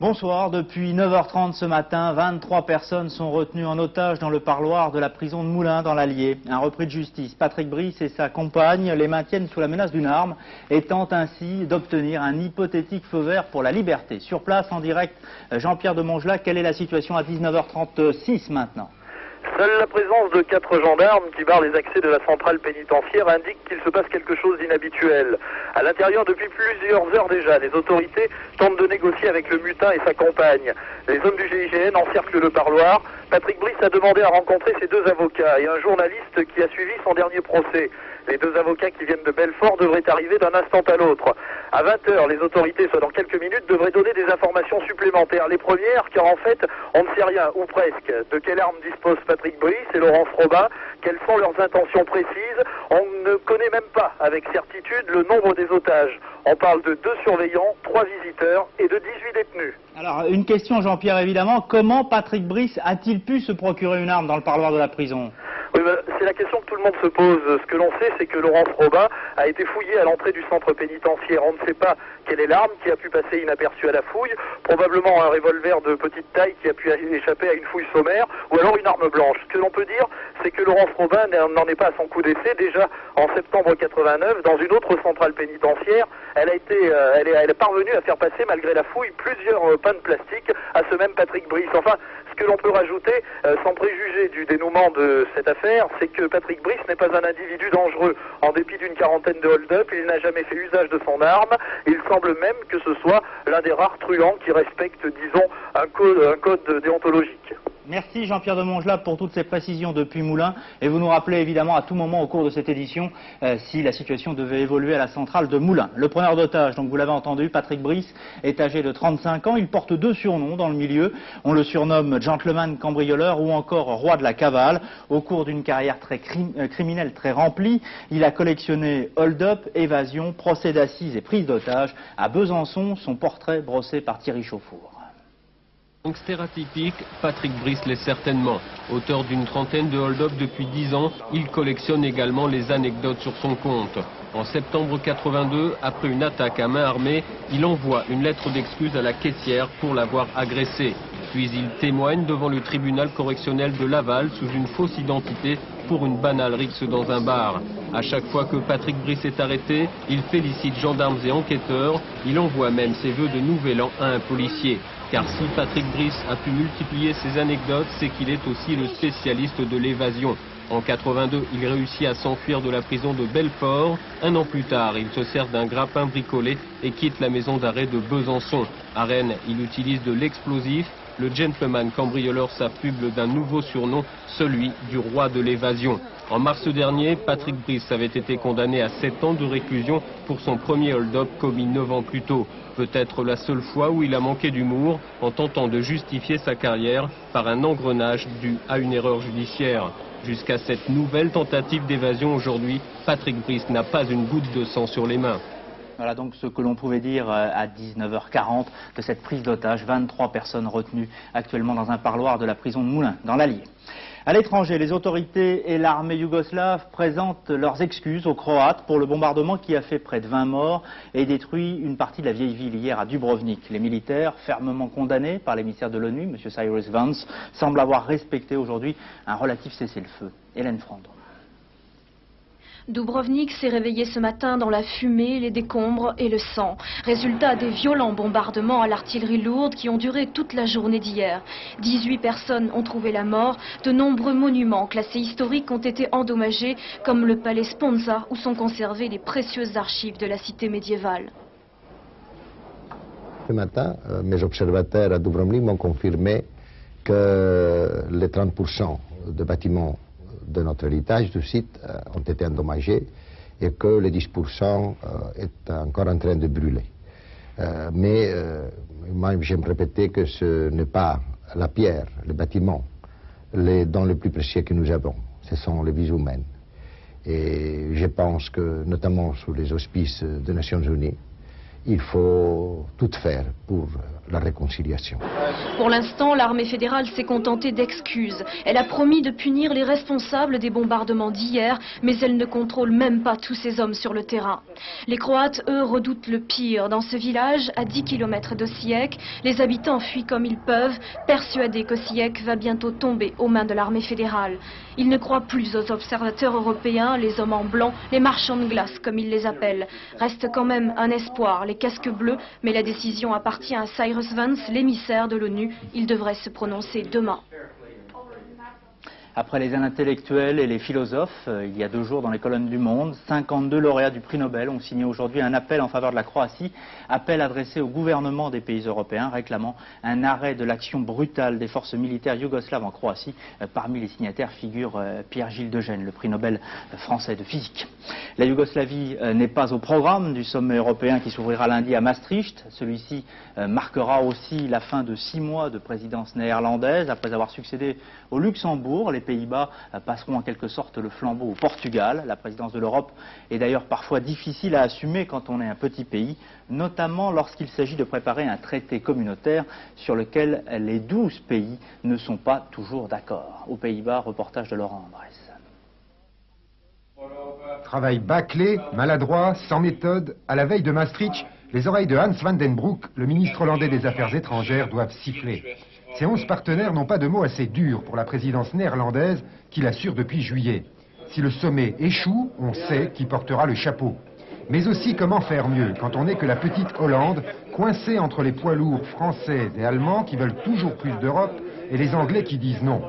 Bonsoir, depuis 9h30 ce matin, 23 personnes sont retenues en otage dans le parloir de la prison de Moulins dans l'Allier. Un repris de justice, Patrick Brice et sa compagne les maintiennent sous la menace d'une arme et tentent ainsi d'obtenir un hypothétique feu vert pour la liberté. Sur place, en direct, Jean-Pierre de Mongelat, quelle est la situation à 19h36 maintenant ? Seule la présence de 4 gendarmes qui barrent les accès de la centrale pénitentiaire indique qu'il se passe quelque chose d'inhabituel. À l'intérieur, depuis plusieurs heures déjà, les autorités tentent de négocier avec le mutin et sa compagne. Les hommes du GIGN encerclent le parloir. Patrick Brice a demandé à rencontrer ses 2 avocats et un journaliste qui a suivi son dernier procès. Les 2 avocats qui viennent de Belfort devraient arriver d'un instant à l'autre. À 20h, les autorités, soit dans quelques minutes, devraient donner des informations supplémentaires. Les premières, car en fait, on ne sait rien, ou presque. De quelle arme disposent Patrick Brice et Laurence Robin? Quelles sont leurs intentions précises? On ne connaît même pas avec certitude le nombre des otages. On parle de 2 surveillants, 3 visiteurs et de 18 détenus. Alors, une question, Jean-Pierre, évidemment. Comment Patrick Brice a-t-il pu se procurer une arme dans le parloir de la prison ? Oui, c'est la question que tout le monde se pose. Ce que l'on sait, c'est que Laurence Robin a été fouillée à l'entrée du centre pénitentiaire. On ne sait pas quelle est l'arme qui a pu passer inaperçue à la fouille. Probablement un revolver de petite taille qui a pu échapper à une fouille sommaire, ou alors une arme blanche. Ce que l'on peut dire, c'est que Laurence Robin n'en est pas à son coup d'essai. Déjà en septembre 89, dans une autre centrale pénitentiaire, elle est parvenue à faire passer, malgré la fouille, plusieurs pains de plastique à ce même Patrick Brice. Enfin, ce que l'on peut rajouter, sans préjuger du dénouement de cette affaire, c'est que Patrick Brice n'est pas un individu dangereux. En dépit d'une quarantaine de hold-up, il n'a jamais fait usage de son arme. Il semble même que ce soit l'un des rares truands qui respecte, disons, un code déontologique. Merci Jean-Pierre de Mongelat pour toutes ces précisions depuis Moulins. Et vous nous rappelez évidemment à tout moment au cours de cette édition si la situation devait évoluer à la centrale de Moulins. Le preneur d'otage, donc vous l'avez entendu, Patrick Brice, est âgé de 35 ans. Il porte 2 surnoms dans le milieu. On le surnomme gentleman cambrioleur ou encore roi de la cavale. Au cours d'une carrière très criminelle très remplie, il a collectionné hold-up, évasion, procès d'assises et prise d'otage. À Besançon, son portrait brossé par Thierry Chauffour. Gangster atypique, Patrick Brice l'est certainement. Auteur d'une trentaine de hold-up depuis 10 ans, il collectionne également les anecdotes sur son compte. En septembre 82, après une attaque à main armée, il envoie une lettre d'excuse à la caissière pour l'avoir agressé. Puis il témoigne devant le tribunal correctionnel de Laval sous une fausse identité pour une banale rixe dans un bar. À chaque fois que Patrick Brice est arrêté, il félicite gendarmes et enquêteurs. Il envoie même ses vœux de nouvel an à un policier. Car si Patrick Brice a pu multiplier ses anecdotes, c'est qu'il est aussi le spécialiste de l'évasion. En 82, il réussit à s'enfuir de la prison de Belfort. 1 an plus tard, il se sert d'un grappin bricolé et quitte la maison d'arrêt de Besançon. À Rennes, il utilise de l'explosif. Le gentleman cambrioleur s'affuble d'un nouveau surnom, celui du roi de l'évasion. En mars dernier, Patrick Brice avait été condamné à 7 ans de réclusion pour son premier hold-up commis 9 ans plus tôt. Peut-être la seule fois où il a manqué d'humour en tentant de justifier sa carrière par un engrenage dû à une erreur judiciaire. Jusqu'à cette nouvelle tentative d'évasion aujourd'hui, Patrick Brice n'a pas une goutte de sang sur les mains. Voilà donc ce que l'on pouvait dire à 19h40 de cette prise d'otage. 23 personnes retenues actuellement dans un parloir de la prison de Moulins, dans l'Allier. À l'étranger, les autorités et l'armée yougoslave présentent leurs excuses aux Croates pour le bombardement qui a fait près de 20 morts et détruit une partie de la vieille ville hier à Dubrovnik. Les militaires, fermement condamnés par l'émissaire de l'ONU, M. Cyrus Vance, semblent avoir respecté aujourd'hui un relatif cessez-le-feu. Hélène Frandon. Dubrovnik s'est réveillé ce matin dans la fumée, les décombres et le sang. Résultat des violents bombardements à l'artillerie lourde qui ont duré toute la journée d'hier. 18 personnes ont trouvé la mort. De nombreux monuments classés historiques ont été endommagés, comme le palais Sponza, où sont conservées les précieuses archives de la cité médiévale. Ce matin, mes observateurs à Dubrovnik m'ont confirmé que les 30% de bâtiments de notre héritage du site ont été endommagés et que les 10% est encore en train de brûler. Mais moi j'aime répéter que ce n'est pas la pierre, le bâtiment, les dons les plus précieux que nous avons, ce sont les vies humaines. Et je pense que notamment sous les auspices des Nations Unies, il faut tout faire pour la réconciliation. Pour l'instant, l'armée fédérale s'est contentée d'excuses. Elle a promis de punir les responsables des bombardements d'hier, mais elle ne contrôle même pas tous ces hommes sur le terrain. Les Croates, eux, redoutent le pire. Dans ce village, à 10 km d'Osijek, les habitants fuient comme ils peuvent, persuadés qu'Osijek va bientôt tomber aux mains de l'armée fédérale. Ils ne croient plus aux observateurs européens, les hommes en blanc, les marchands de glace, comme ils les appellent. Reste quand même un espoir, les casques bleus, mais la décision appartient à Cyrus Vance, l'émissaire de l'ONU. Il devrait se prononcer demain. Après les intellectuels et les philosophes, il y a 2 jours dans les colonnes du Monde, 52 lauréats du prix Nobel ont signé aujourd'hui un appel en faveur de la Croatie, appel adressé au gouvernement des pays européens réclamant un arrêt de l'action brutale des forces militaires yougoslaves en Croatie. Parmi les signataires figure Pierre-Gilles Degène, le prix Nobel français de physique. La Yougoslavie n'est pas au programme du sommet européen qui s'ouvrira lundi à Maastricht. Celui-ci marquera aussi la fin de 6 mois de présidence néerlandaise après avoir succédé au Luxembourg. Les Pays-Bas passeront en quelque sorte le flambeau au Portugal. La présidence de l'Europe est d'ailleurs parfois difficile à assumer quand on est un petit pays, notamment lorsqu'il s'agit de préparer un traité communautaire sur lequel les 12 pays ne sont pas toujours d'accord. Aux Pays-Bas, reportage de Laurent Andrès. Travail bâclé, maladroit, sans méthode, à la veille de Maastricht, les oreilles de Hans van den Broek, le ministre hollandais des Affaires étrangères, doivent siffler. Ces 11 partenaires n'ont pas de mots assez durs pour la présidence néerlandaise qui l'assure depuis juillet. Si le sommet échoue, on sait qui portera le chapeau. Mais aussi comment faire mieux quand on n'est que la petite Hollande, coincée entre les poids lourds français et allemands qui veulent toujours plus d'Europe et les Anglais qui disent non.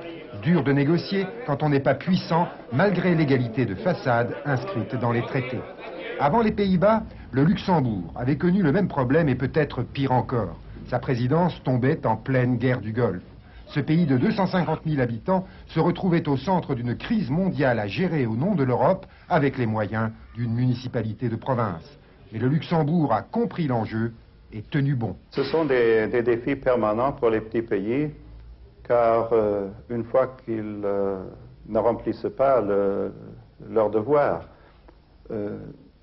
Dur de négocier quand on n'est pas puissant malgré l'égalité de façade inscrite dans les traités. Avant les Pays-Bas, le Luxembourg avait connu le même problème et peut-être pire encore. Sa présidence tombait en pleine guerre du Golfe. Ce pays de 250 000 habitants se retrouvait au centre d'une crise mondiale à gérer au nom de l'Europe avec les moyens d'une municipalité de province. Mais le Luxembourg a compris l'enjeu et tenu bon. Ce sont des défis permanents pour les petits pays, car une fois qu'ils ne remplissent pas leur devoir,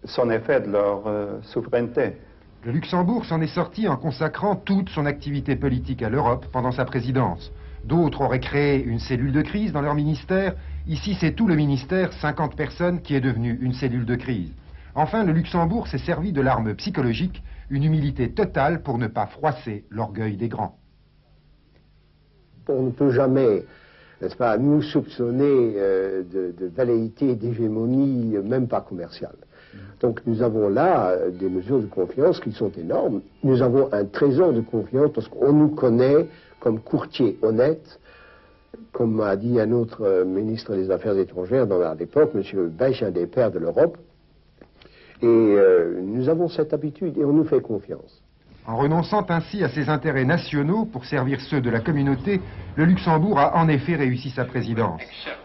c'en est fait de leur souveraineté. Le Luxembourg s'en est sorti en consacrant toute son activité politique à l'Europe pendant sa présidence. D'autres auraient créé une cellule de crise dans leur ministère. Ici, c'est tout le ministère, 50 personnes, qui est devenu une cellule de crise. Enfin, le Luxembourg s'est servi de l'arme psychologique, une humilité totale pour ne pas froisser l'orgueil des grands. On ne peut jamais, n'est-ce pas, nous soupçonner de velléité, d'hégémonie, même pas commerciale. Donc nous avons là des mesures de confiance qui sont énormes. Nous avons un trésor de confiance parce qu'on nous connaît comme courtiers honnêtes, comme a dit un autre ministre des Affaires étrangères à l'époque, M. Beich, un des pères de l'Europe. Et nous avons cette habitude et on nous fait confiance. En renonçant ainsi à ses intérêts nationaux pour servir ceux de la communauté, le Luxembourg a en effet réussi sa présidence.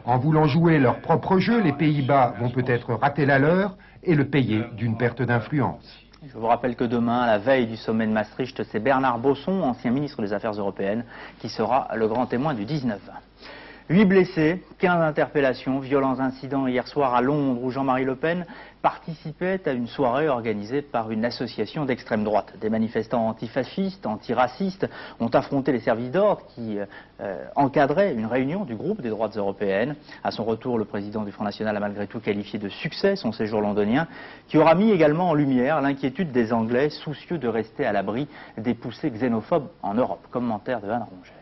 En voulant jouer leur propre jeu, les Pays-Bas vont peut-être rater la leur et le payer d'une perte d'influence. Je vous rappelle que demain, à la veille du sommet de Maastricht, c'est Bernard Bosson, ancien ministre des Affaires européennes, qui sera le grand témoin du 19-20. 8 blessés, 15 interpellations, violents incidents hier soir à Londres où Jean-Marie Le Pen participait à une soirée organisée par une association d'extrême droite. Des manifestants antifascistes, antiracistes ont affronté les services d'ordre qui encadraient une réunion du groupe des droites européennes. À son retour, le président du Front National a malgré tout qualifié de succès son séjour londonien, qui aura mis également en lumière l'inquiétude des Anglais soucieux de rester à l'abri des poussées xénophobes en Europe. Commentaire de Anne Rongère.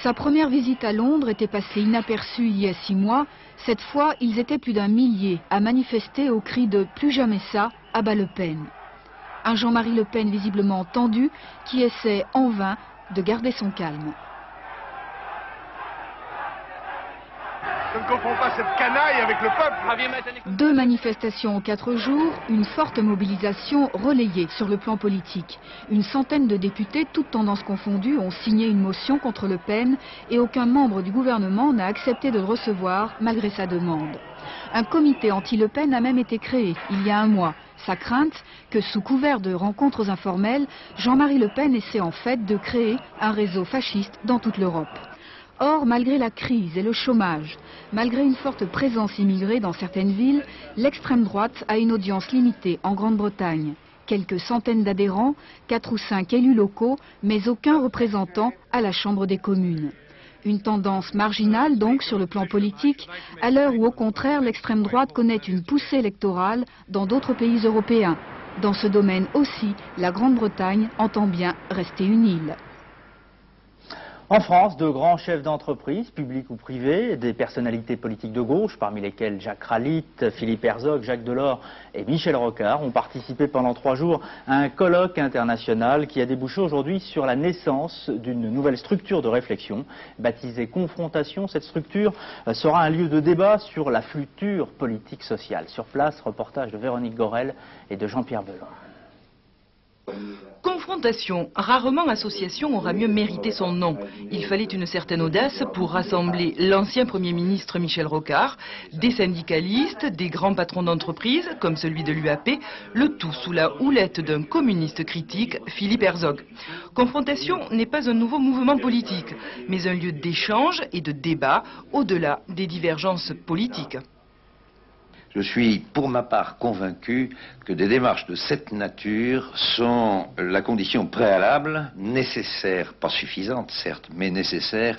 Sa première visite à Londres était passée inaperçue il y a 6 mois. Cette fois, ils étaient plus d'un millier à manifester au cri de « Plus jamais ça » à bas Le Pen. Un Jean-Marie Le Pen visiblement tendu qui essaie en vain de garder son calme. Je ne comprends pas cette canaille avec le peuple. 2 manifestations en 4 jours, une forte mobilisation relayée sur le plan politique. Une centaine de députés, toutes tendances confondues, ont signé une motion contre Le Pen et aucun membre du gouvernement n'a accepté de le recevoir malgré sa demande. Un comité anti-Le Pen a même été créé il y a 1 mois. Sa crainte que sous couvert de rencontres informelles, Jean-Marie Le Pen essaie en fait de créer un réseau fasciste dans toute l'Europe. Or, malgré la crise et le chômage, malgré une forte présence immigrée dans certaines villes, l'extrême droite a une audience limitée en Grande-Bretagne. Quelques centaines d'adhérents, 4 ou 5 élus locaux, mais aucun représentant à la Chambre des communes. Une tendance marginale donc sur le plan politique, à l'heure où au contraire l'extrême droite connaît une poussée électorale dans d'autres pays européens. Dans ce domaine aussi, la Grande-Bretagne entend bien rester une île. En France, de grands chefs d'entreprise, publics ou privés, des personnalités politiques de gauche, parmi lesquels Jacques Ralite, Philippe Herzog, Jacques Delors et Michel Rocard, ont participé pendant 3 jours à un colloque international qui a débouché aujourd'hui sur la naissance d'une nouvelle structure de réflexion, baptisée Confrontation. Cette structure sera un lieu de débat sur la future politique sociale. Sur place, reportage de Véronique Gorel et de Jean-Pierre Belon. Confrontation, rarement association aura mieux mérité son nom. Il fallait une certaine audace pour rassembler l'ancien Premier ministre Michel Rocard, des syndicalistes, des grands patrons d'entreprise, comme celui de l'UAP, le tout sous la houlette d'un communiste critique, Philippe Herzog. Confrontation n'est pas un nouveau mouvement politique, mais un lieu d'échange et de débat au-delà des divergences politiques. Je suis, pour ma part, convaincu que des démarches de cette nature sont la condition préalable, nécessaire, pas suffisante certes, mais nécessaire,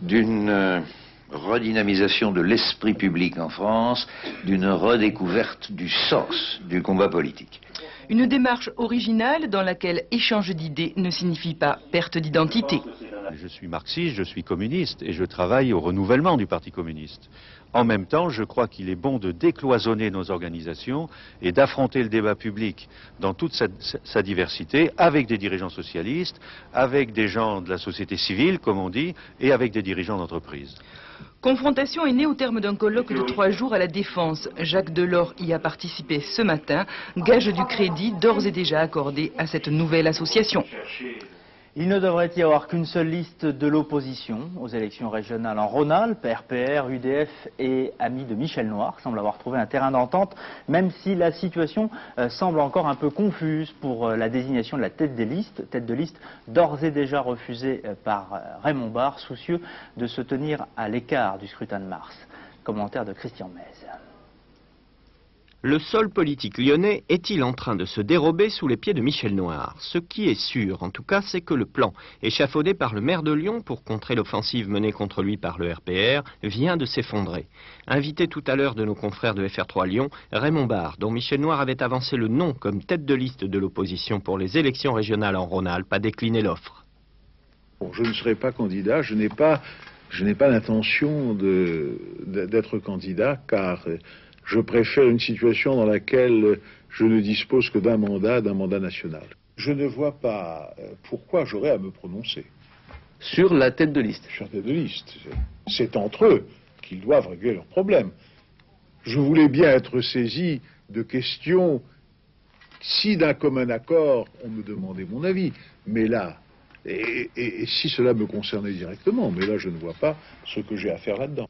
d'une redynamisation de l'esprit public en France, d'une redécouverte du sens du combat politique. Une démarche originale dans laquelle échange d'idées ne signifie pas perte d'identité. Je suis marxiste, je suis communiste et je travaille au renouvellement du Parti communiste. En même temps, je crois qu'il est bon de décloisonner nos organisations et d'affronter le débat public dans toute sa diversité avec des dirigeants socialistes, avec des gens de la société civile, comme on dit, et avec des dirigeants d'entreprise. Confrontation est née au terme d'un colloque de 3 jours à la Défense. Jacques Delors y a participé ce matin, gage du crédit d'ores et déjà accordé à cette nouvelle association. Il ne devrait y avoir qu'une seule liste de l'opposition aux élections régionales en Rhône-Alpes. RPR, UDF et amis de Michel Noir semblent avoir trouvé un terrain d'entente, même si la situation semble encore un peu confuse pour la désignation de la tête de liste d'ores et déjà refusée par Raymond Barre, soucieux de se tenir à l'écart du scrutin de mars. Commentaire de Christian Mez. Le sol politique lyonnais est-il en train de se dérober sous les pieds de Michel Noir? Ce qui est sûr, en tout cas, c'est que le plan échafaudé par le maire de Lyon pour contrer l'offensive menée contre lui par le RPR vient de s'effondrer. Invité tout à l'heure de nos confrères de FR3 Lyon, Raymond Barre, dont Michel Noir avait avancé le nom comme tête de liste de l'opposition pour les élections régionales en Rhône-Alpes, a décliné l'offre. Bon, je ne serai pas candidat, je n'ai pas l'intention d'être candidat, car je préfère une situation dans laquelle je ne dispose que d'un mandat national. Je ne vois pas pourquoi j'aurais à me prononcer. Sur la tête de liste? Sur la tête de liste. C'est entre eux qu'ils doivent régler leurs problèmes. Je voulais bien être saisi de questions si d'un commun accord on me demandait mon avis. Mais là, et si cela me concernait directement, mais là je ne vois pas ce que j'ai à faire là-dedans.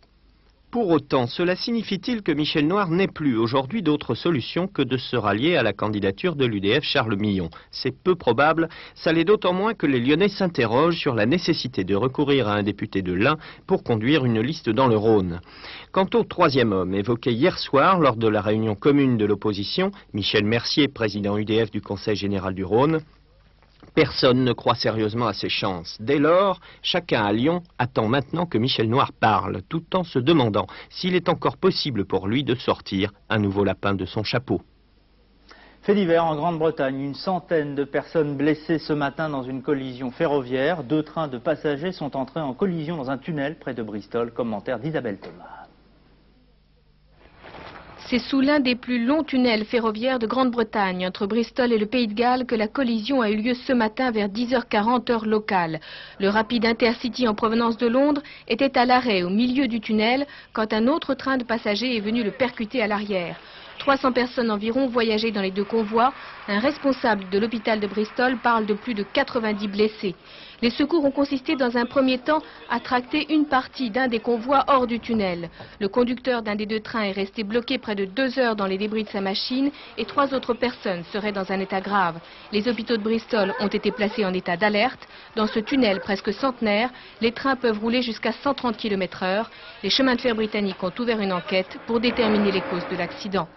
Pour autant, cela signifie-t-il que Michel Noir n'ait plus aujourd'hui d'autre solution que de se rallier à la candidature de l'UDF Charles Millon? C'est peu probable, ça l'est d'autant moins que les Lyonnais s'interrogent sur la nécessité de recourir à un député de l'Ain pour conduire une liste dans le Rhône. Quant au troisième homme évoqué hier soir lors de la réunion commune de l'opposition, Michel Mercier, président UDF du Conseil général du Rhône, personne ne croit sérieusement à ses chances. Dès lors, chacun à Lyon attend maintenant que Michel Noir parle, tout en se demandant s'il est encore possible pour lui de sortir un nouveau lapin de son chapeau. Fait divers en Grande-Bretagne, une centaine de personnes blessées ce matin dans une collision ferroviaire. 2 trains de passagers sont entrés en collision dans un tunnel près de Bristol. Commentaire d'Isabelle Thomas. C'est sous l'un des plus longs tunnels ferroviaires de Grande-Bretagne, entre Bristol et le Pays de Galles, que la collision a eu lieu ce matin vers 10h40 heure locale. Le rapide Intercity en provenance de Londres était à l'arrêt au milieu du tunnel quand un autre train de passagers est venu le percuter à l'arrière. 300 personnes environ voyageaient dans les 2 convois. Un responsable de l'hôpital de Bristol parle de plus de 90 blessés. Les secours ont consisté dans un premier temps à tracter une partie d'un des convois hors du tunnel. Le conducteur d'un des 2 trains est resté bloqué près de 2 heures dans les débris de sa machine et 3 autres personnes seraient dans un état grave. Les hôpitaux de Bristol ont été placés en état d'alerte. Dans ce tunnel presque centenaire, les trains peuvent rouler jusqu'à 130 km/h. Les chemins de fer britanniques ont ouvert une enquête pour déterminer les causes de l'accident.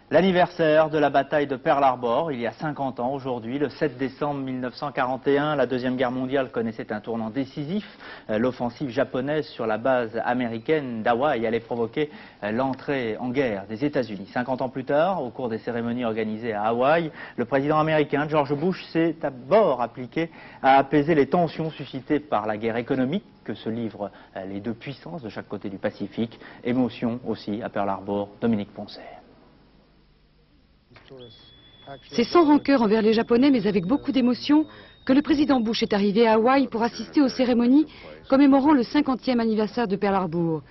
L'anniversaire de la bataille de Pearl Harbor, il y a 50 ans aujourd'hui, le 7 décembre 1941, la Deuxième Guerre mondiale connaissait un tournant décisif. L'offensive japonaise sur la base américaine d'Hawaï allait provoquer l'entrée en guerre des États-Unis. 50 ans plus tard, au cours des cérémonies organisées à Hawaï, le président américain George Bush s'est d'abord appliqué à apaiser les tensions suscitées par la guerre économique que se livrent les deux puissances de chaque côté du Pacifique. Émotion aussi à Pearl Harbor, Dominique Poncet. C'est sans rancœur envers les Japonais, mais avec beaucoup d'émotion, que le président Bush est arrivé à Hawaï pour assister aux cérémonies commémorant le 50e anniversaire de Pearl Harbor.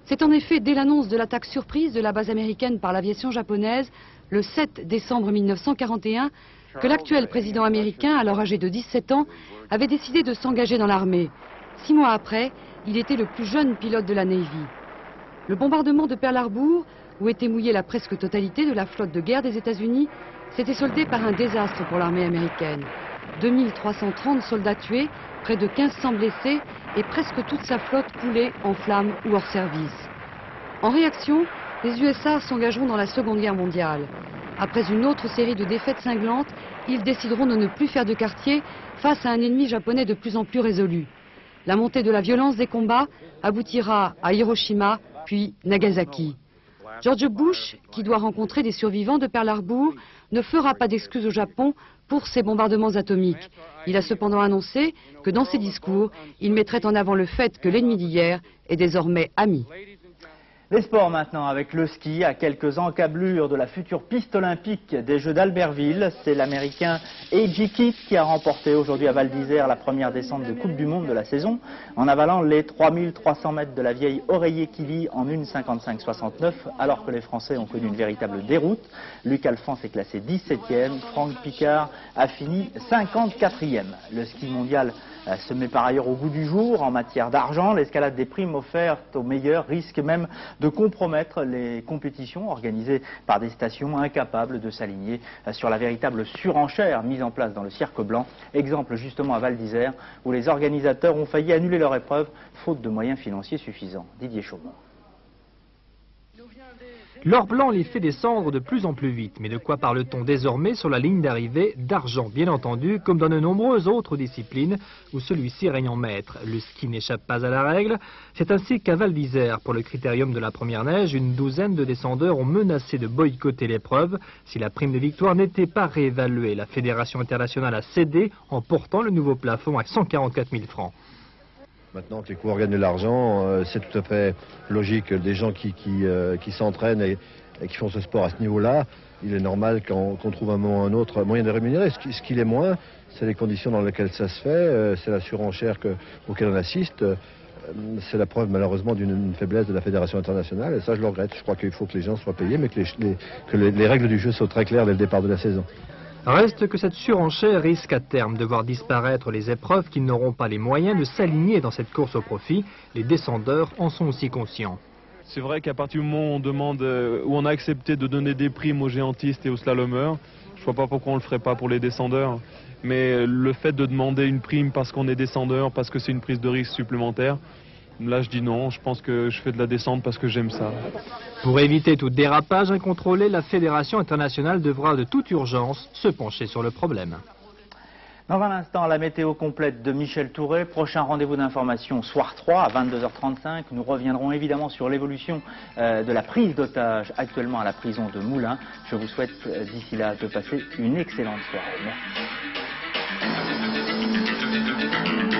C'est en effet dès l'annonce de l'attaque surprise de la base américaine par l'aviation japonaise, le 7 décembre 1941, que l'actuel président américain, alors âgé de 17 ans, avait décidé de s'engager dans l'armée. 6 mois après, il était le plus jeune pilote de la Navy. Le bombardement de Pearl Harbor, où était mouillée la presque totalité de la flotte de guerre des États-Unis, s'était soldé par un désastre pour l'armée américaine. 2330 soldats tués, près de 1500 blessés et presque toute sa flotte coulée en flammes ou hors service. En réaction, les USA s'engageront dans la Seconde Guerre mondiale. Après une autre série de défaites cinglantes, ils décideront de ne plus faire de quartier face à un ennemi japonais de plus en plus résolu. La montée de la violence des combats aboutira à Hiroshima, puis Nagasaki. George Bush, qui doit rencontrer des survivants de Pearl Harbor, ne fera pas d'excuses au Japon pour ces bombardements atomiques. Il a cependant annoncé que dans ses discours, il mettrait en avant le fait que l'ennemi d'hier est désormais ami. Les sports maintenant avec le ski, à quelques encablures de la future piste olympique des Jeux d'Albertville. C'est l'Américain A.J. Kitt qui a remporté aujourd'hui à Val d'Isère la première descente de Coupe du Monde de la saison en avalant les 3300 mètres de la vieille Oreiller qui vit en 1,55,69 alors que les Français ont connu une véritable déroute. Luc Alphonse est classé 17e, Franck Picard a fini 54e. Le ski mondial se met par ailleurs au goût du jour en matière d'argent. L'escalade des primes offertes aux meilleurs risque même de compromettre les compétitions organisées par des stations incapables de s'aligner sur la véritable surenchère mise en place dans le Cirque Blanc. Exemple justement à Val d'Isère où les organisateurs ont failli annuler leur épreuve faute de moyens financiers suffisants. Didier Chaumont. L'or blanc les fait descendre de plus en plus vite. Mais de quoi parle-t-on désormais sur la ligne d'arrivée? D'argent, bien entendu, comme dans de nombreuses autres disciplines où celui-ci règne en maître. Le ski n'échappe pas à la règle. C'est ainsi qu'à Val d'Isère, pour le critérium de la première neige, une douzaine de descendeurs ont menacé de boycotter l'épreuve si la prime de victoire n'était pas réévaluée. La Fédération internationale a cédé en portant le nouveau plafond à 144 000 francs. Maintenant que les coureurs gagnent de l'argent, c'est tout à fait logique. Des gens qui s'entraînent et qui font ce sport à ce niveau-là, il est normal qu'on trouve un moment ou un autre moyen de rémunérer. Ce qu'il est moins, c'est les conditions dans lesquelles ça se fait, c'est la surenchère auquel on assiste. C'est la preuve malheureusement d'une faiblesse de la Fédération internationale et ça je le regrette. Je crois qu'il faut que les gens soient payés mais que les règles du jeu soient très claires dès le départ de la saison. Reste que cette surenchère risque à terme de voir disparaître les épreuves qui n'auront pas les moyens de s'aligner dans cette course au profit. Les descendeurs en sont aussi conscients. C'est vrai qu'à partir du moment où on a accepté de donner des primes aux géantistes et aux slalomeurs, je ne vois pas pourquoi on ne le ferait pas pour les descendeurs. Mais le fait de demander une prime parce qu'on est descendeur, parce que c'est une prise de risque supplémentaire, là je dis non, je pense que je fais de la descente parce que j'aime ça. Pour éviter tout dérapage incontrôlé, la Fédération internationale devra de toute urgence se pencher sur le problème. Dans un instant, la météo complète de Michel Touré. Prochain rendez-vous d'information soir 3 à 22h35. Nous reviendrons évidemment sur l'évolution de la prise d'otages actuellement à la prison de Moulins. Je vous souhaite d'ici là de passer une excellente soirée. Merci.